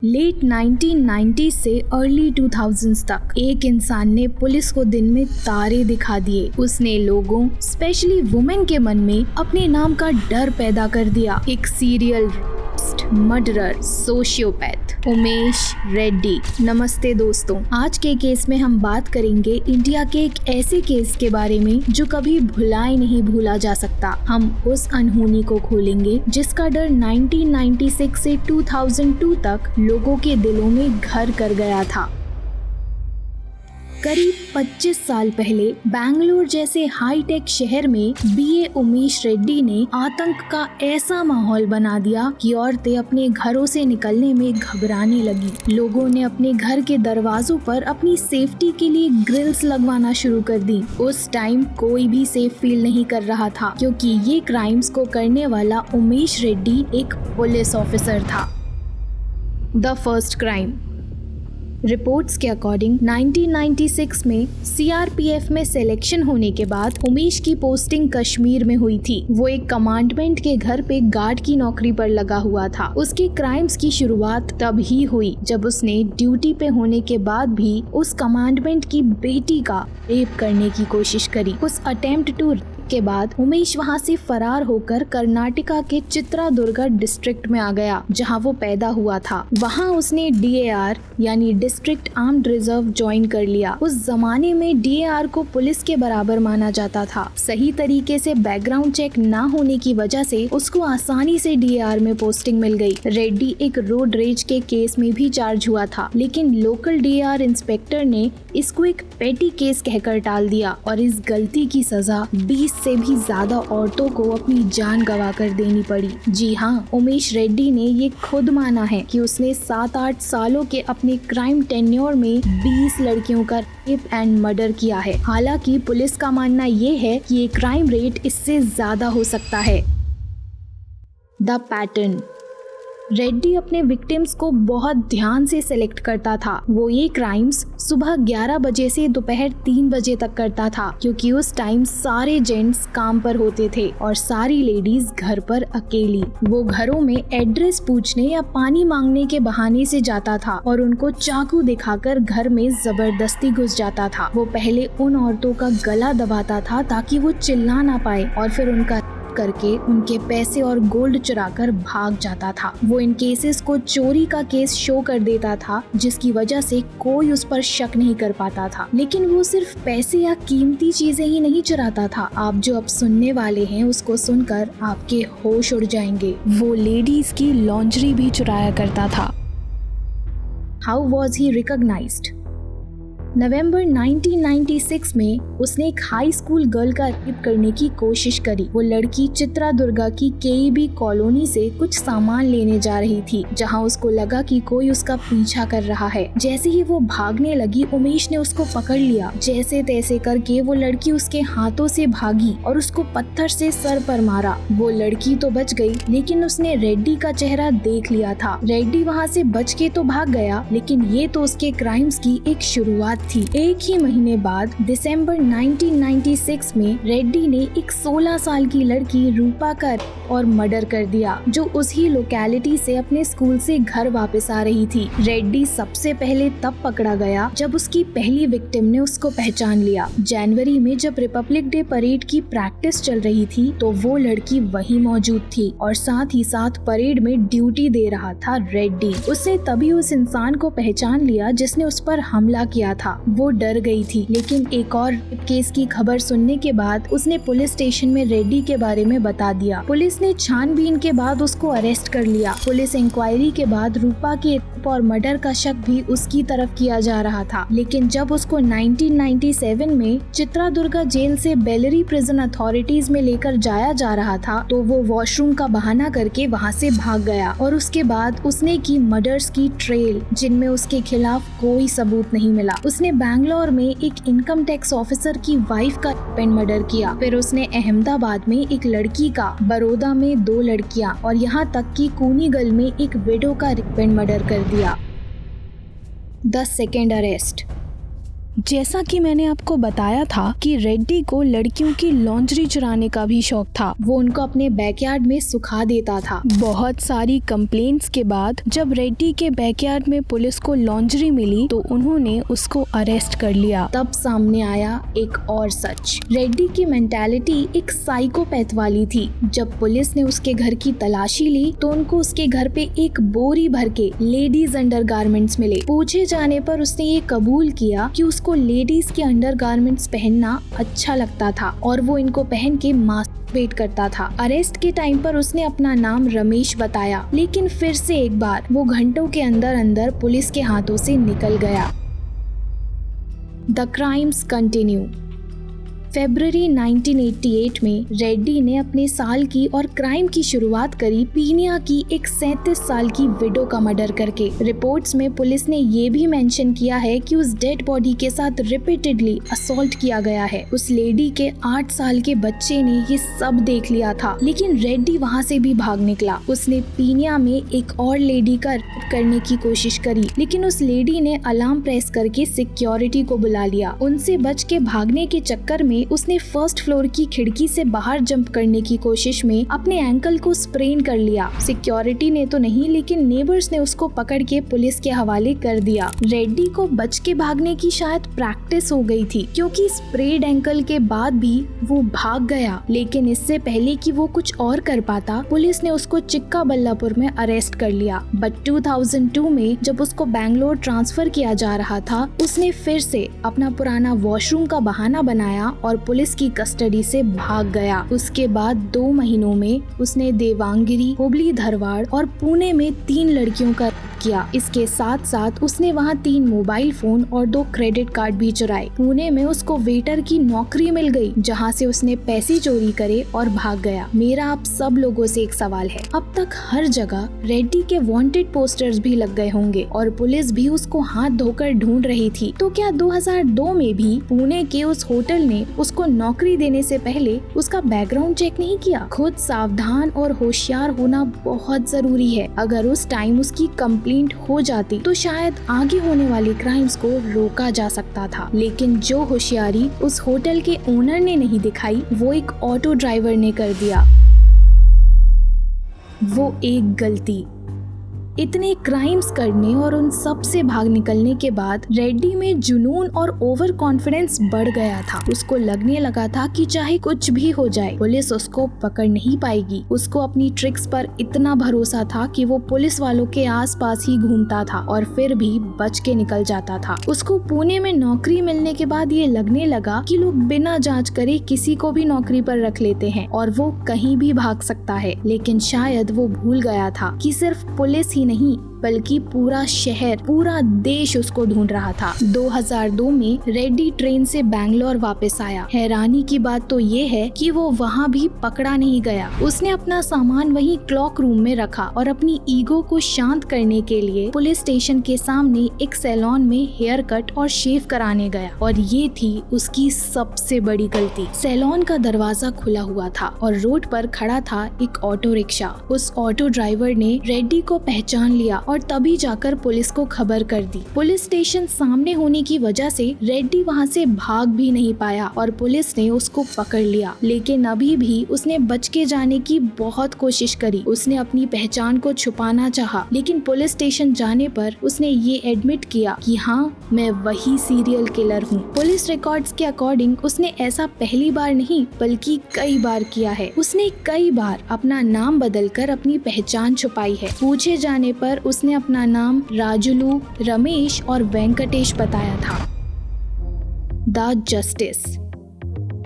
Late 1990 से early 2000s तक एक इंसान ने पुलिस को दिन में तारे दिखा दिए। उसने लोगों स्पेशली वुमेन के मन में अपने नाम का डर पैदा कर दिया। एक serial murderer, sociopath Umesh Reddy. नमस्ते दोस्तों, आज के केस में हम बात करेंगे इंडिया के एक ऐसे केस के बारे में जो कभी भुलाए नहीं भूला जा सकता। हम उस अनहोनी को खोलेंगे जिसका डर 1996 से 2002 तक लोगों के दिलों में घर कर गया था। करीब 25 साल पहले बैंगलोर जैसे हाईटेक शहर में बीए उमेश रेड्डी ने आतंक का ऐसा माहौल बना दिया कि औरतें अपने घरों से निकलने में घबराने लगी। लोगों ने अपने घर के दरवाजों पर अपनी सेफ्टी के लिए ग्रिल्स लगवाना शुरू कर दी। उस टाइम कोई भी सेफ फील नहीं कर रहा था क्योंकि ये क्राइम्स को करने वाला उमेश रेड्डी एक पुलिस ऑफिसर था। The first crime. रिपोर्ट्स के अकॉर्डिंग 1996 में सीआरपीएफ में सिलेक्शन होने के बाद उमेश की पोस्टिंग कश्मीर में हुई थी। वो एक कमांडमेंट के घर पे गार्ड की नौकरी पर लगा हुआ था। उसके क्राइम्स की शुरुआत तब ही हुई जब उसने ड्यूटी पे होने के बाद भी उस कमांडमेंट की बेटी का रेप करने की कोशिश करी। उस अटेम्प्ट टू के बाद उमेश वहां से फरार होकर कर्नाटका के चित्रादुर्गा डिस्ट्रिक्ट में आ गया जहां वो पैदा हुआ था। वहां उसने डीएआर यानी डिस्ट्रिक्ट आर्म्ड रिजर्व ज्वाइन कर लिया। उस जमाने में डीएआर को पुलिस के बराबर माना जाता था। सही तरीके से बैकग्राउंड चेक ना होने की वजह से उसको आसानी से डीएआर में पोस्टिंग मिल गई। रेड्डी एक रोड रेज के केस में भी चार्ज हुआ था, लेकिन लोकल डीएआर इंस्पेक्टर ने इसको एक पेटी केस कहकर टाल दिया और इस गलती की सजा 20 से भी ज्यादा औरतों को अपनी जान गंवा कर देनी पड़ी। जी हाँ, उमेश रेड्डी ने ये खुद माना है कि उसने 7-8 सालों के अपने क्राइम टेन्योर में 20 लड़कियों का रेप एंड मर्डर किया है। हालांकि पुलिस का मानना ये है कि ये क्राइम रेट इससे ज्यादा हो सकता है। The pattern. रेड्डी अपने विक्टिम्स को बहुत ध्यान से सिलेक्ट करता था। वो ये क्राइम्स सुबह 11 बजे से दोपहर 3 बजे तक करता था क्योंकि उस टाइम सारे जेंट्स काम पर होते थे और सारी लेडीज घर पर अकेली। वो घरों में एड्रेस पूछने या पानी मांगने के बहाने से जाता था और उनको चाकू दिखाकर घर में जबरदस्ती घुस जाता था। वो पहले उन औरतों का गला दबाता था ताकि वो चिल्ला ना पाए और फिर उनका करके उनके पैसे और गोल्ड चुराकर भाग जाता था। वो इन केसेस को चोरी का केस शो कर देता था जिसकी वजह से कोई उस पर शक नहीं कर पाता था। लेकिन वो सिर्फ पैसे या कीमती चीजें ही नहीं चुराता था। आप जो अब सुनने वाले हैं उसको सुनकर आपके होश उड़ जाएंगे। वो लेडीज की लॉन्ड्री भी चुराया करता था। How was he recognised? नवंबर 1996 में उसने एक हाई स्कूल गर्ल का रेप करने की कोशिश करी। वो लड़की चित्रादुर्गा की केईबी कॉलोनी से कुछ सामान लेने जा रही थी जहां उसको लगा कि कोई उसका पीछा कर रहा है। जैसे ही वो भागने लगी, उमेश ने उसको पकड़ लिया। जैसे तैसे करके वो लड़की उसके हाथों से भागी और उसको पत्थर से सर पर मारा। वो लड़की तो बच गई, लेकिन उसने रेड्डी का चेहरा देख लिया था। रेड्डी वहाँ से बच के तो भाग गया, लेकिन ये तो उसके क्राइम्स की एक शुरुआत थी। एक ही महीने बाद दिसंबर 1996 में रेड्डी ने एक 16 साल की लड़की रूपा का और मर्डर कर दिया जो उसी लोकेलिटी से अपने स्कूल से घर वापस आ रही थी। रेड्डी सबसे पहले तब पकड़ा गया जब उसकी पहली विक्टिम ने उसको पहचान लिया। जनवरी में जब रिपब्लिक डे परेड की प्रैक्टिस चल रही थी तो वो लड़की वहीं मौजूद थी और साथ ही साथ परेड में ड्यूटी दे रहा था रेड्डी। उसने तभी उस इंसान को पहचान लिया जिसने उस पर हमला किया था। वो डर गई थी, लेकिन एक और केस की खबर सुनने के बाद उसने पुलिस स्टेशन में रेड्डी के बारे में बता दिया। पुलिस ने छानबीन के बाद उसको अरेस्ट कर लिया। पुलिस इंक्वायरी के बाद रूपा के रेप और मर्डर का शक भी उसकी तरफ किया जा रहा था, लेकिन जब उसको 1997 में चित्रादुर्गा जेल से बेलरी प्रिजन अथॉरिटीज में लेकर जाया जा रहा था तो वो वॉशरूम का बहाना करके वहाँ से भाग गया और उसके बाद उसने की मर्डर्स की ट्रेल जिनमें उसके खिलाफ कोई सबूत नहीं मिला। उसने बैंगलोर में एक इनकम टैक्स ऑफिसर की वाइफ का रेप एंड मर्डर किया। फिर उसने अहमदाबाद में एक लड़की का, बड़ौदा में 2 लड़कियां और यहाँ तक कि कूनीगल में एक विडो का रेप एंड मर्डर कर दिया। The second arrest. जैसा कि मैंने आपको बताया था कि रेड्डी को लड़कियों की लॉन्ड्री चुराने का भी शौक था। वो उनको अपने बैकयार्ड में सुखा देता था। बहुत सारी कंप्लेंट्स के बाद जब रेड्डी के बैकयार्ड में पुलिस को लॉन्ड्री मिली तो उन्होंने उसको अरेस्ट कर लिया। तब सामने आया एक और सच। रेड्डी की मेंटालिटी एक साइकोपैथ वाली थी। जब पुलिस ने उसके घर की तलाशी ली तो उनको उसके घर पे एक बोरी भर के लेडीज अंडरगारमेंट्स मिले। पूछे जाने पर उसने ये कबूल किया कि उसको लेडीज के अंडरगारमेंट्स पहनना अच्छा लगता था और वो इनको पहन के मास्टरबेट करता था। अरेस्ट के टाइम पर उसने अपना नाम रमेश बताया, लेकिन फिर से एक बार वो घंटों के अंदर अंदर पुलिस के हाथों से निकल गया। The crimes continue. फरवरी 1988 में रेड्डी ने अपने साल की और क्राइम की शुरुआत करी पीनिया की एक 37 साल की विडो का मर्डर करके। रिपोर्ट्स में पुलिस ने ये भी मेंशन किया है कि उस डेड बॉडी के साथ रिपीटेडली असॉल्ट किया गया है। उस लेडी के 8 साल के बच्चे ने ये सब देख लिया था, लेकिन रेड्डी वहाँ से भी भाग निकला। उसने पीनिया में एक और लेडी का रेप करने की कोशिश करी, लेकिन उस लेडी ने अलार्म प्रेस करके सिक्योरिटी को बुला लिया। उनसे बच के भागने के चक्कर में उसने फर्स्ट फ्लोर की खिड़की से बाहर जंप करने की कोशिश में अपने एंकल को स्प्रेन कर लिया। सिक्योरिटी ने तो नहीं, लेकिन नेबर्स ने उसको पकड़ के पुलिस के हवाले कर दिया। रेड्डी को बच के भागने की शायद प्रैक्टिस हो गई थी, क्योंकि स्प्रेड एंकल के बाद भी वो भाग गया। लेकिन इससे पहले कि वो कुछ और कर पाता, पुलिस ने उसको चिक्का बल्लापुर में अरेस्ट कर लिया। बट 2002 में जब उसको बैंगलोर ट्रांसफर किया जा रहा था, उसने फिर से अपना पुराना वॉशरूम का बहाना बनाया और पुलिस की कस्टडी से भाग गया। उसके बाद 2 महीनों में उसने देवांगिरी, हुबली, धारवाड़ और पुणे में 3 लड़कियों का किया। इसके साथ साथ उसने वहाँ 3 मोबाइल फोन और 2 क्रेडिट कार्ड भी चुराए। पुणे में उसको वेटर की नौकरी मिल गई, जहाँ से उसने पैसे चोरी करे और भाग गया। मेरा आप सब लोगों से एक सवाल है, अब तक हर जगह रेड्डी के वांटेड पोस्टर्स भी लग गए होंगे और पुलिस भी उसको हाथ धोकर ढूंढ रही थी, तो क्या 2002 में भी पुणे के उस होटल ने उसको नौकरी देने से पहले उसका बैकग्राउंड चेक नहीं किया? खुद सावधान और होशियार होना बहुत जरूरी है। अगर उस टाइम उसकी कंप्लेंट हो जाती तो शायद आगे होने वाले क्राइम्स को रोका जा सकता था। लेकिन जो होशियारी उस होटल के ओनर ने नहीं दिखाई, वो एक ऑटो ड्राइवर ने कर दिया। वो एक गलती। इतने क्राइम्स करने और उन सब से भाग निकलने के बाद रेड्डी में जुनून और ओवर कॉन्फिडेंस बढ़ गया था। उसको लगने लगा था कि चाहे कुछ भी हो जाए, पुलिस उसको पकड़ नहीं पाएगी। उसको अपनी ट्रिक्स पर इतना भरोसा था कि वो पुलिस वालों के आसपास ही घूमता था और फिर भी बच के निकल जाता था। उसको पुणे में नौकरी मिलने के बाद ये लगने लगा कि लोग बिना जांच करे किसी को भी नौकरी पर रख लेते हैं और वो कहीं भी भाग सकता है। लेकिन शायद वो भूल गया था कि सिर्फ पुलिस ही नहीं, बल्कि पूरा शहर, पूरा देश उसको ढूंढ रहा था। 2002 में रेड्डी ट्रेन से बैंगलोर वापस आया। हैरानी की बात तो ये है कि वो वहाँ भी पकड़ा नहीं गया। उसने अपना सामान वहीं क्लॉक रूम में रखा और अपनी ईगो को शांत करने के लिए पुलिस स्टेशन के सामने एक सैलून में हेयर कट और शेव कराने गया, और ये थी उसकी सबसे बड़ी गलती। सैलून का दरवाजा खुला हुआ था और रोड पर खड़ा था एक ऑटो रिक्शा। उस ऑटो ड्राइवर ने रेड्डी को पहचान लिया और तभी जाकर पुलिस को खबर कर दी। पुलिस स्टेशन सामने होने की वजह से रेड्डी वहां से भाग भी नहीं पाया और पुलिस ने उसको पकड़ लिया। लेकिन अभी भी उसने बच के जाने की बहुत कोशिश करी। उसने अपनी पहचान को छुपाना चाहा, लेकिन पुलिस स्टेशन जाने पर उसने ये एडमिट किया कि हाँ, मैं वही सीरियल किलर हूँ। पुलिस रिकॉर्ड्स के अकॉर्डिंग उसने ऐसा पहली बार नहीं बल्कि कई बार किया है। उसने कई बार अपना नाम बदलकर अपनी पहचान छुपाई है। पूछे जाने पर उसने अपना नाम राजुलू, रमेश और वेंकटेश बताया था। The justice.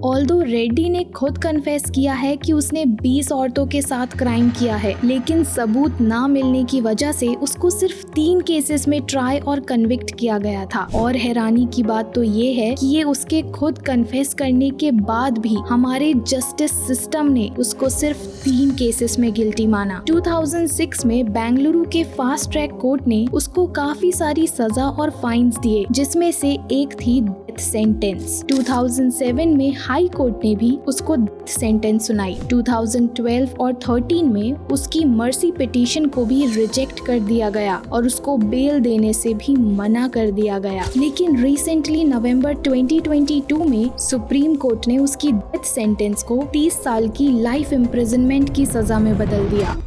ऑल्दो रेड्डी ने खुद कन्फेस किया है कि उसने 20 औरतों के साथ क्राइम किया है, लेकिन सबूत ना मिलने की वजह से उसको सिर्फ 3 केसेस में ट्राई और कन्विक्ट किया गया था। और हैरानी की बात तो ये है कि ये उसके खुद कन्फेस करने के बाद भी हमारे जस्टिस सिस्टम ने उसको सिर्फ 3 केसेस में गिल्टी माना। 2006 में बेंगलुरु के फास्ट ट्रैक कोर्ट ने उसको काफी सारी सजा और फाइन्स दिए, जिसमें से एक थी डेथ सेंटेंस। 2007 में हाई कोर्ट ने भी उसको सेंटेंस सुनाई। 2012 और 13 में उसकी मर्सी पिटीशन को भी रिजेक्ट कर दिया गया और उसको बेल देने से भी मना कर दिया गया। लेकिन रिसेंटली नवंबर 2022 में सुप्रीम कोर्ट ने उसकी डेथ सेंटेंस को 30 साल की लाइफ इम्प्रिजनमेंट की सजा में बदल दिया।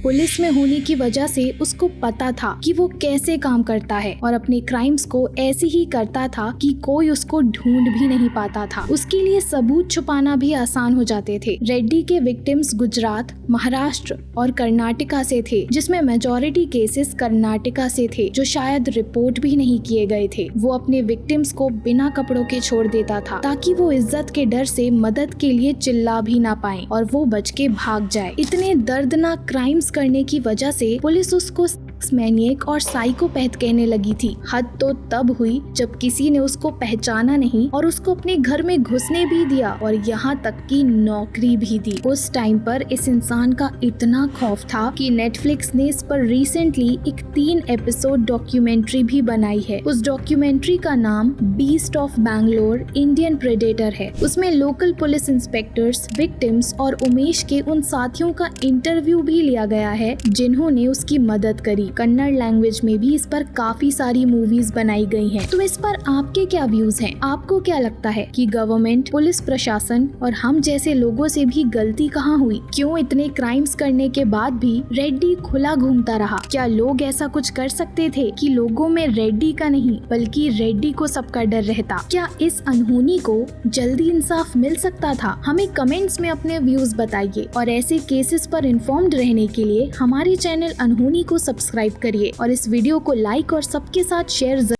पुलिस में होने की वजह से उसको पता था कि वो कैसे काम करता है और अपने क्राइम्स को ऐसे ही करता था कि कोई उसको ढूंढ भी नहीं पाता था। उसके लिए सबूत छुपाना भी आसान हो जाते थे। रेड्डी के विक्टिम्स गुजरात, महाराष्ट्र और कर्नाटका से थे, जिसमें मेजॉरिटी केसेस कर्नाटका से थे जो शायद रिपोर्ट भी नहीं किए गए थे। वो अपने विक्टिम्स को बिना कपड़ों के छोड़ देता था ताकि वो इज्जत के डर से मदद के लिए चिल्ला भी ना पाए और वो बच के भाग जाए। इतने दर्दनाक क्राइम्स करने की वजह से पुलिस उसको मैनिएक और साइकोपैथ कहने लगी थी। हद तो तब हुई जब किसी ने उसको पहचाना नहीं और उसको अपने घर में घुसने भी दिया और यहाँ तक कि नौकरी भी दी। उस टाइम पर इस इंसान का इतना खौफ था कि नेटफ्लिक्स ने इस पर रिसेंटली एक 3 एपिसोड डॉक्यूमेंट्री भी बनाई है। उस डॉक्यूमेंट्री का नाम beast of Bangalore Indian predator है। उसमें लोकल पुलिस इंस्पेक्टर्स, विक्टिम्स और उमेश के उन साथियों का इंटरव्यू भी लिया गया है जिन्होंने उसकी मदद करी। कन्नड़ लैंग्वेज में भी इस पर काफी सारी मूवीज बनाई गई हैं। तो इस पर आपके क्या व्यूज हैं? आपको क्या लगता है कि गवर्नमेंट, पुलिस प्रशासन और हम जैसे लोगों से भी गलती कहाँ हुई? क्यों इतने क्राइम्स करने के बाद भी रेड्डी खुला घूमता रहा? क्या लोग ऐसा कुछ कर सकते थे कि लोगों में रेड्डी का नहीं बल्कि रेड्डी को सबका डर रहता? क्या इस अनहोनी को जल्दी इंसाफ मिल सकता था? हमें कमेंट्स में अपने व्यूज बताइए और ऐसे केसेस पर इन्फॉर्म्ड रहने के लिए हमारे चैनल अनहोनी को सब्सक्राइब करिए और इस वीडियो को लाइक और सबके साथ शेयर